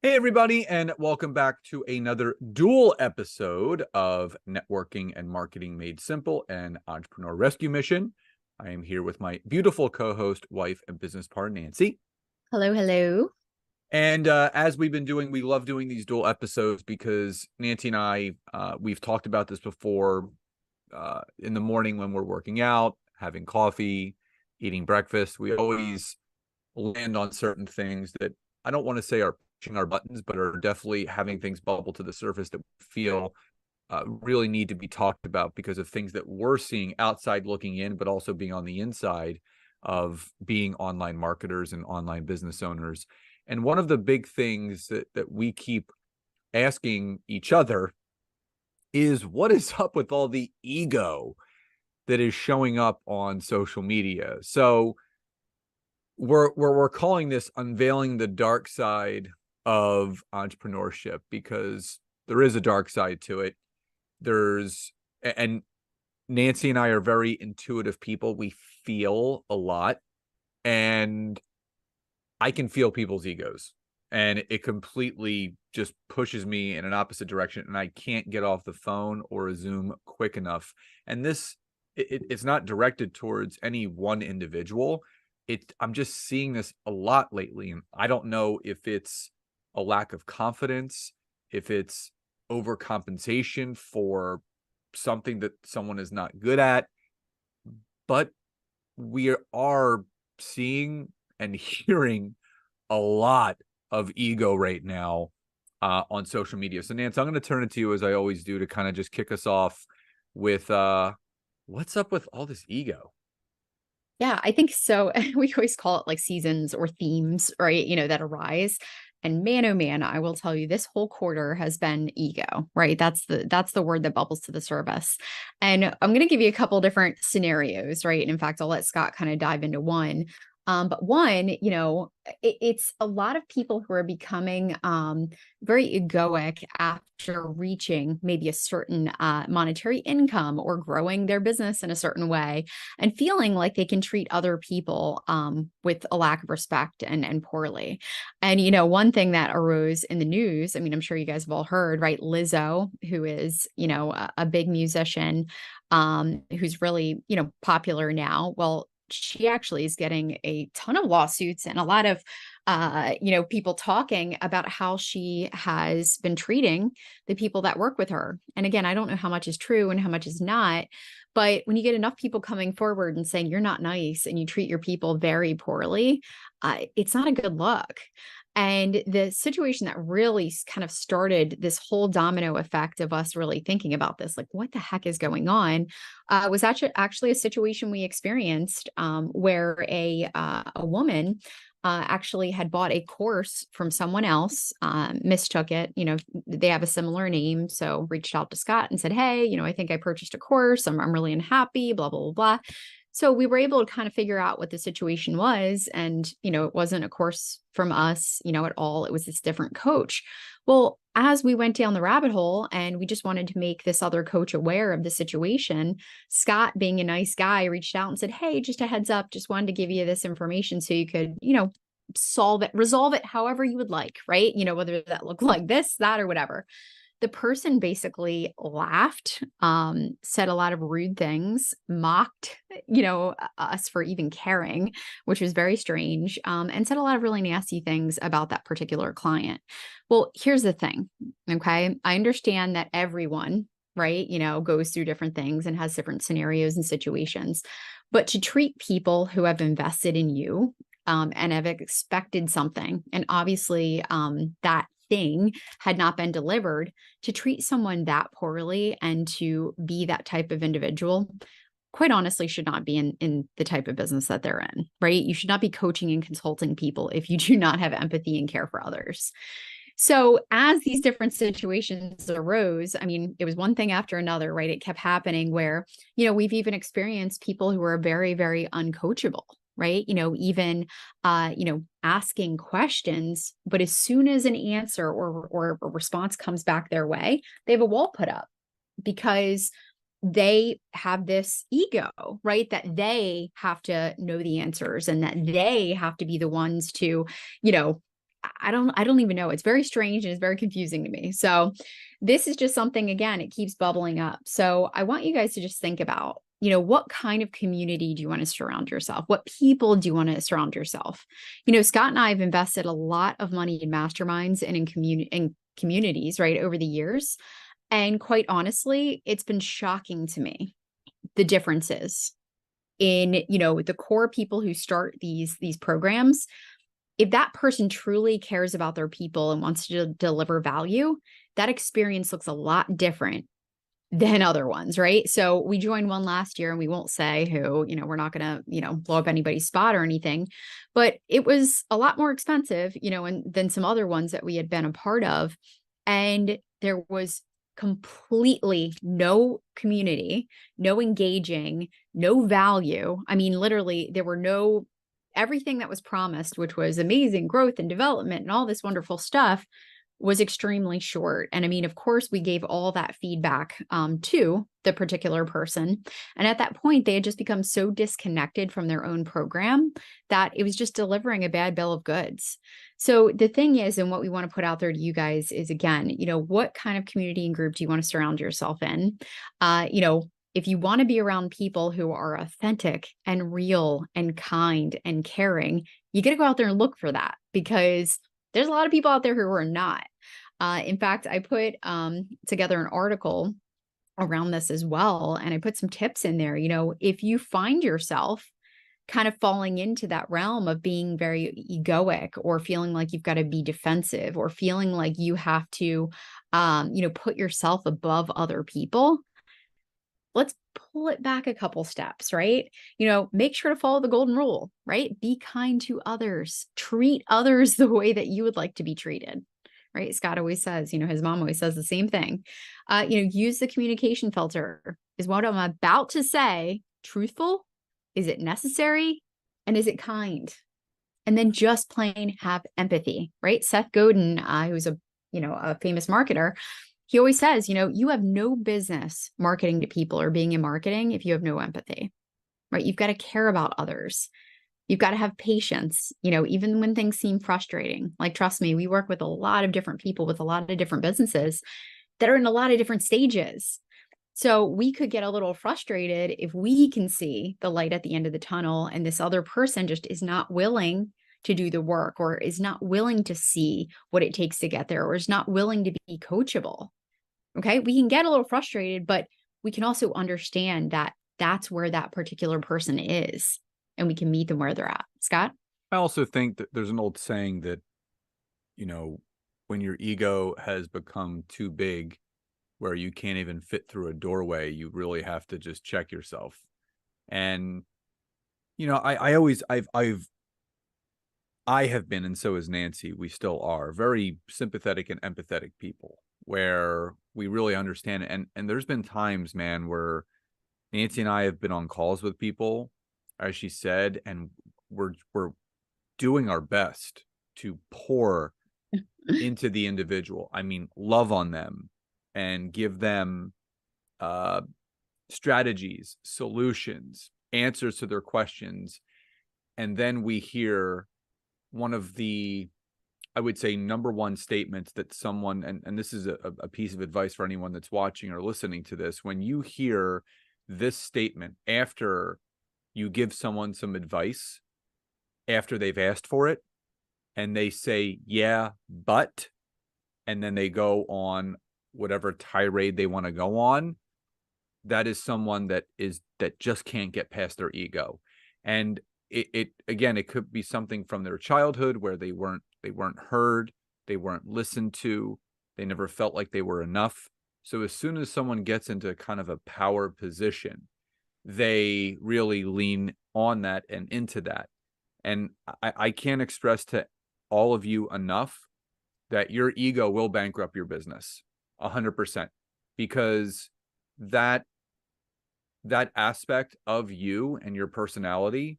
Hey, everybody, and welcome back to another dual episode of Networking and Marketing Made Simple and Entrepreneur Rescue Mission. I am here with my beautiful co-host, wife, and business partner, Nancy. Hello, hello. And as we've been doing, we love doing these dual episodes because Nancy and I, we've talked about this before in the morning when we're working out, having coffee, eating breakfast. We always land on certain things that I don't want to say are pushing our buttons, but are definitely having things bubble to the surface that we feel really need to be talked about because of things that we're seeing outside looking in, but also being on the inside of being online marketers and online business owners. And one of the big things that we keep asking each other is what is up with all the ego that is showing up on social media? So we're calling this unveiling the dark side of entrepreneurship because there is a dark side to it. There's and Nancy and I are very intuitive people. We feel a lot, and I can feel people's egos, and it completely just pushes me in an opposite direction, and I can't get off the phone or a Zoom quick enough. And it's not directed towards any one individual. I'm just seeing this a lot lately, and I don't know if it's a lack of confidence, if it's overcompensation for something that someone is not good at, but we are seeing and hearing a lot of ego right now on social media. So, Nance, I'm going to turn it to you as I always do to kind of just kick us off with what's up with all this ego? Yeah, I think so. We always call it like seasons or themes, right? That arise. And man, oh man, I will tell you, this whole quarter has been ego, right? That's the word that bubbles to the surface. And I'm going to give you a couple different scenarios, right? And in fact, I'll let Scott kind of dive into one. But one, it's a lot of people who are becoming very egoic after reaching maybe a certain monetary income or growing their business in a certain way and feeling like they can treat other people with a lack of respect and poorly. And, one thing that arose in the news, I mean, I'm sure you guys have all heard, right? Lizzo, who is, a big musician, who's really, popular now. Well, she actually is getting a ton of lawsuits and a lot of people talking about how she has been treating the people that work with her. And again, I don't know how much is true and how much is not, but when you get enough people coming forward and saying you're not nice and you treat your people very poorly, it's not a good look. And the situation that really kind of started this whole domino effect of us really thinking about this, like, what the heck is going on, was actually a situation we experienced where a woman actually had bought a course from someone else, mistook it. They have a similar name. So reached out to Scott and said, hey, I think I purchased a course. I'm really unhappy, blah, blah, blah, blah. So we were able to kind of figure out what the situation was. And, it wasn't a course from us, at all. It was this different coach. Well, as we went down the rabbit hole and we just wanted to make this other coach aware of the situation, Scott, being a nice guy, reached out and said, hey, just a heads up, just wanted to give you this information so you could, resolve it however you would like, right? Whether that looked like this, that, or whatever. The person basically laughed, said a lot of rude things, mocked, us for even caring, which was very strange, and said a lot of really nasty things about that particular client. Well, here's the thing. Okay. I understand that everyone, right, goes through different things and has different scenarios and situations. But to treat people who have invested in you, and have expected something, and obviously that thing had not been delivered, to treat someone that poorly and to be that type of individual, quite honestly, should not be in the type of business that they're in, right? You should not be coaching and consulting people if you do not have empathy and care for others. So as these different situations arose, I mean, it was one thing after another, right? It kept happening where, we've even experienced people who are very, very uncoachable, right? Even, asking questions, but as soon as an answer or a response comes back their way, they have a wall put up because they have this ego, right? That they have to know the answers and that they have to be the ones to, you know, I don't even know. It's very strange and it's very confusing to me. So this is just something, again, it keeps bubbling up. So I want you guys to just think about, what kind of community do you want to surround yourself? What people do you want to surround yourself? Scott and I have invested a lot of money in masterminds and in communities, right, over the years. And quite honestly, it's been shocking to me the differences in, the core people who start these programs. If that person truly cares about their people and wants to deliver value, that experience looks a lot different than other ones, right? So we joined one last year, and we won't say who, we're not going to, blow up anybody's spot or anything, but it was a lot more expensive, than some other ones that we had been a part of. And there was completely no community, no engaging, no value. I mean, literally, there were no everything that was promised, which was amazing growth and development and all this wonderful stuff, was extremely short. And I mean, of course, we gave all that feedback to the particular person. And at that point, they had just become so disconnected from their own program that it was just delivering a bad bill of goods. So the thing is, and what we want to put out there to you guys is, again, what kind of community and group do you want to surround yourself in? If you want to be around people who are authentic and real and kind and caring, you got to go out there and look for that, because there's a lot of people out there who are not. In fact, I put together an article around this as well, and I put some tips in there. If you find yourself kind of falling into that realm of being very egoic, or feeling like you've got to be defensive, or feeling like you have to, put yourself above other people, let's pull it back a couple steps, right? Make sure to follow the golden rule, right? Be kind to others, treat others the way that you would like to be treated, right? Scott always says, his mom always says the same thing. Use the communication filter. Is what I'm about to say truthful? Is it necessary? And is it kind? And then just plain have empathy, right? Seth Godin, who's a famous marketer, he always says, you have no business marketing to people or being in marketing if you have no empathy, right? You've got to care about others. You've got to have patience, even when things seem frustrating. Like, trust me, we work with a lot of different people with a lot of different businesses that are in a lot of different stages. So we could get a little frustrated if we can see the light at the end of the tunnel and this other person just is not willing to do the work, or is not willing to see what it takes to get there, or is not willing to be coachable. Okay. We can get a little frustrated, but we can also understand that that's where that particular person is, and we can meet them where they're at. Scott? I also think that there's an old saying that, when your ego has become too big, where you can't even fit through a doorway, you really have to just check yourself. And, I have been, and so is Nancy, we still are very sympathetic and empathetic people, where we really understand it. And there's been times, man, where Nancy and I have been on calls with people, as she said, and we're doing our best to pour into the individual. I mean, love on them and give them strategies, solutions, answers to their questions. And then we hear one of the, I would say, number one statements that someone, and this is a piece of advice for anyone that's watching or listening to this, when you hear this statement after you give someone some advice, after they've asked for it, and they say, yeah, but, and then they go on whatever tirade they want to go on, that is someone that just can't get past their ego. And it again, it could be something from their childhood where they weren't heard, they weren't listened to, they never felt like they were enough. So as soon as someone gets into kind of a power position, they really lean on that and into that. And I can't express to all of you enough that your ego will bankrupt your business 100%, because that aspect of you and your personality,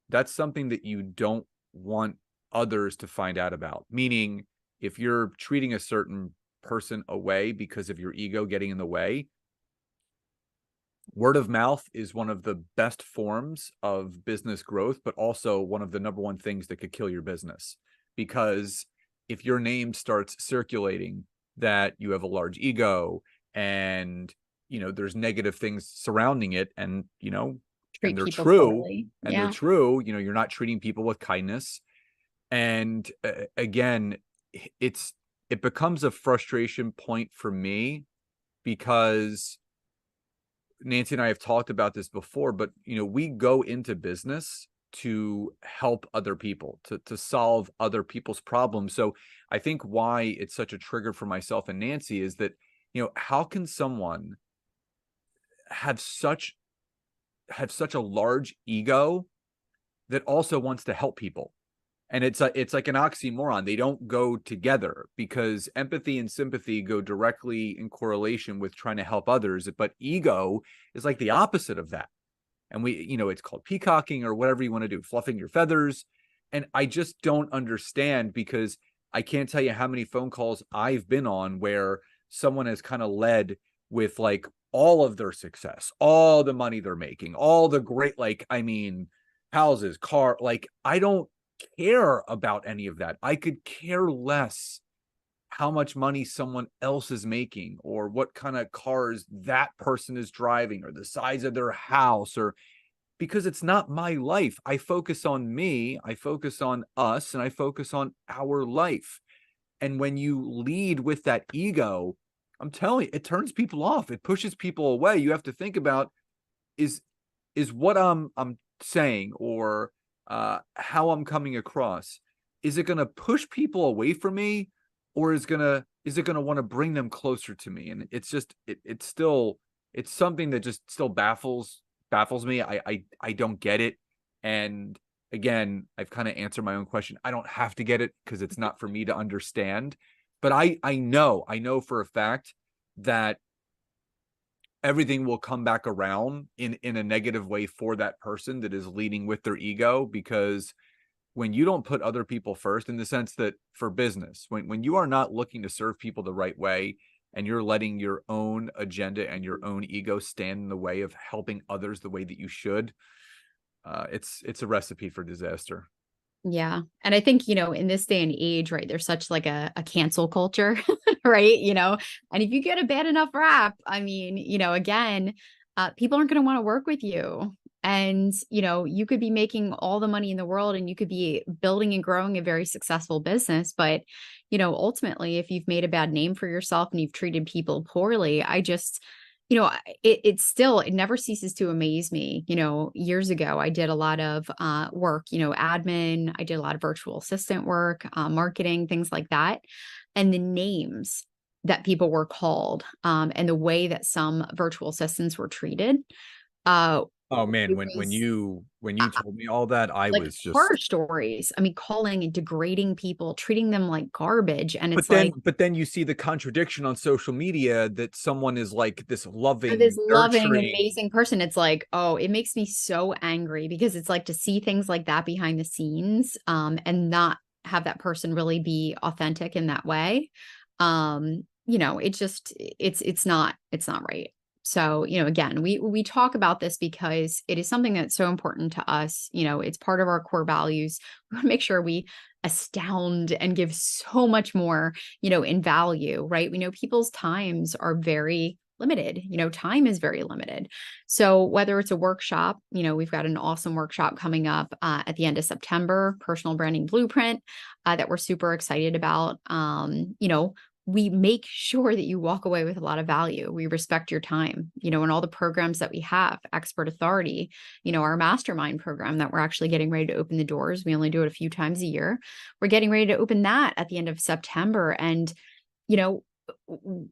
that's something that you don't want others to find out about. Meaning, if you're treating a certain person away because of your ego getting in the way, word of mouth is one of the best forms of business growth, but also one of the number one things that could kill your business. because if your name starts circulating that you have a large ego and, there's negative things surrounding it, and, and Treat they're people true, poorly. and they're Yeah. true, you're not treating people with kindness. And again, it's, it becomes a frustration point for me because Nancy and I have talked about this before, but we go into business to help other people, to solve other people's problems. So I think why it's such a trigger for myself and Nancy is that, how can someone have such a large ego that also wants to help people? And it's like an oxymoron. They don't go together, because empathy and sympathy go directly in correlation with trying to help others, but ego is like the opposite of that. And it's called peacocking or whatever you want to do, fluffing your feathers. And I just don't understand, because I can't tell you how many phone calls I've been on where someone has kind of led with like all of their success, all the money they're making, all the great, like, I mean, houses, car, like, I don't care about any of that. I could care less how much money someone else is making, or what kind of cars that person is driving, or the size of their house, or, because it's not my life. I focus on me, I focus on us, and I focus on our life. And when you lead with that ego, I'm telling you, it turns people off. It pushes people away. You have to think about, is what I'm saying, or how I'm coming across, is it going to push people away from me, or is it going to want to bring them closer to me? And it's just, it's still, it's something that just still baffles me. I don't get it. And again, I've kind of answered my own question. I don't have to get it, because it's not for me to understand. But I know for a fact that everything will come back around in a negative way for that person that is leading with their ego. Because when you don't put other people first, in the sense that for business, when you are not looking to serve people the right way, and you're letting your own agenda and your own ego stand in the way of helping others the way that you should, it's a recipe for disaster. Yeah. And I think, in this day and age, right, there's such like a cancel culture, right? And if you get a bad enough rap, I mean, again, people aren't going to want to work with you. And, you could be making all the money in the world, and you could be building and growing a very successful business. But, ultimately, if you've made a bad name for yourself and you've treated people poorly, I just, it never ceases to amaze me. Years ago, I did a lot of work, admin, I did a lot of virtual assistant work, marketing, things like that. And the names that people were called, and the way that some virtual assistants were treated, uh, Oh man, it when was you told me all that, I like was just, horror stories. I mean, calling and degrading people, treating them like garbage. And it's but then like, but then you see the contradiction on social media, that someone is like this for this loving, loving, nurturing. amazing person, it's like, oh, it makes me so angry, because it's like to see things like that behind the scenes, and not have that person really be authentic in that way. It just, it's not right. So, again, we talk about this because it is something that's so important to us. It's part of our core values. We want to make sure we astound and give so much more, in value, right? We know people's times are very limited. Time is very limited. So whether it's a workshop, we've got an awesome workshop coming up at the end of September, personal branding blueprint, that we're super excited about. We make sure that you walk away with a lot of value. We respect your time, and all the programs that we have, Expert Authority, our mastermind program that we're actually getting ready to open the doors. We only do it a few times a year. We're getting ready to open that at the end of September. And, you know,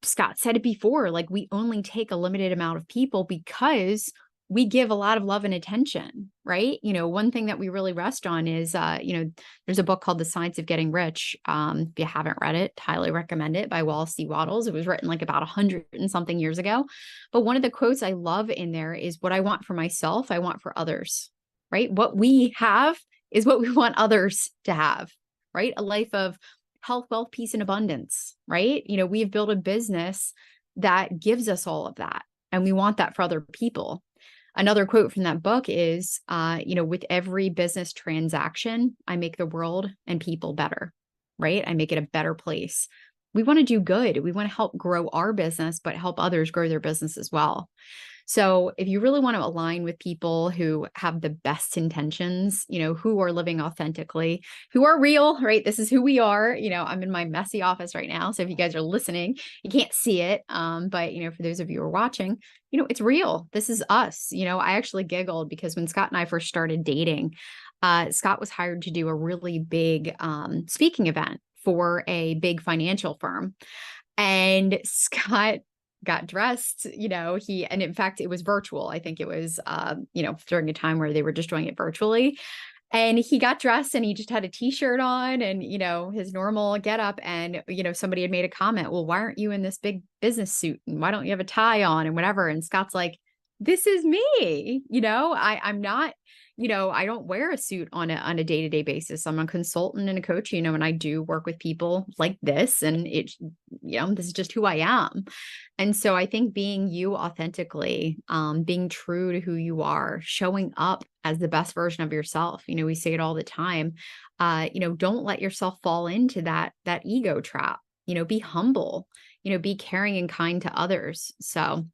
Scott said it before, like, we only take a limited amount of people because we give a lot of love and attention, right? One thing that we really rest on is, there's a book called The Science of Getting Rich. If you haven't read it, highly recommend it, by Wallace D. Wattles. It was written like about 100 and something years ago. But one of the quotes I love in there is, what I want for myself, I want for others, right? What we have is what we want others to have, right? A life of health, wealth, peace, and abundance, right? We've built a business that gives us all of that, and we want that for other people. Another quote from that book is, with every business transaction, I make the world and people better, right? I make it a better place. We want to do good. We want to help grow our business, but help others grow their business as well. So if you really want to align with people who have the best intentions, who are living authentically, who are real, right? This is who we are. I'm in my messy office right now. So if you guys are listening, you can't see it. But for those of you who are watching, it's real. This is us. I actually giggled because when Scott and I first started dating, Scott was hired to do a really big speaking event for a big financial firm. And Scott got dressed, and in fact, it was virtual. I think it was, during a time where they were just doing it virtually. And he got dressed and he just had a t-shirt on and, his normal getup. And, somebody had made a comment, well, why aren't you in this big business suit? And why don't you have a tie on and whatever? And Scott's like, this is me, I'm not, I don't wear a suit on a day-to-day basis. I'm a consultant and a coach, and I do work with people like this, and this is just who I am. And so I think being you authentically, being true to who you are, showing up as the best version of yourself. We say it all the time. Don't let yourself fall into that ego trap. Be humble, be caring and kind to others. So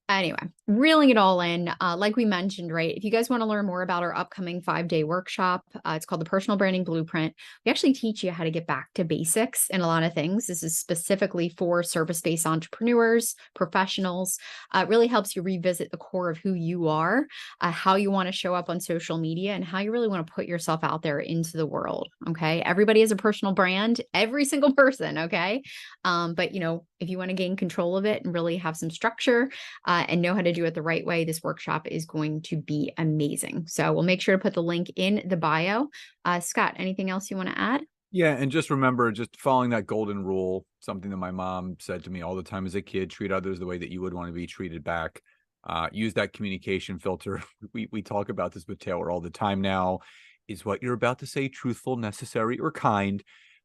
anyway, reeling it all in, like we mentioned, right? If you guys want to learn more about our upcoming 5-day workshop, it's called the Personal Branding Blueprint. We actually teach you how to get back to basics in a lot of things. This is specifically for service-based entrepreneurs, professionals. It really helps you revisit the core of who you are, how you want to show up on social media, and how you really want to put yourself out there into the world. Okay. Everybody has a personal brand, every single person. Okay. But if you want to gain control of it and really have some structure, and know how to do it the right way, this workshop is going to be amazing. So we'll make sure to put the link in the bio. Scott, anything else you want to add? Yeah, and just remember, just following that golden rule, something that my mom said to me all the time as a kid: treat others the way that you would want to be treated back. Use that communication filter. We talk about this with Taylor all the time now. Is what you're about to say truthful, necessary, or kind?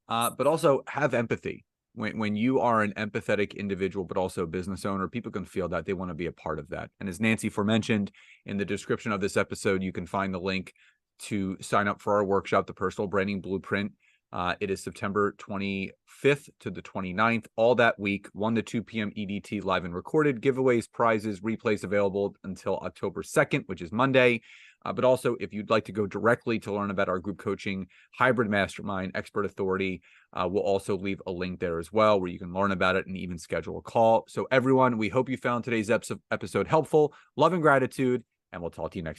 But also have empathy. When you are an empathetic individual, but also a business owner, people can feel that they want to be a part of that. And as Nancy aforementioned, in the description of this episode, you can find the link to sign up for our workshop, the Personal Branding Blueprint. It is September 25th to the 29th, all that week, 1 to 2 p.m. EDT, live and recorded. Giveaways, prizes, replays available until October 2nd, which is Monday. But also, if you'd like to go directly to learn about our group coaching, hybrid mastermind, expert authority, we'll also leave a link there as well, where you can learn about it and even schedule a call. So everyone, we hope you found today's episode helpful. Love and gratitude, and we'll talk to you next time.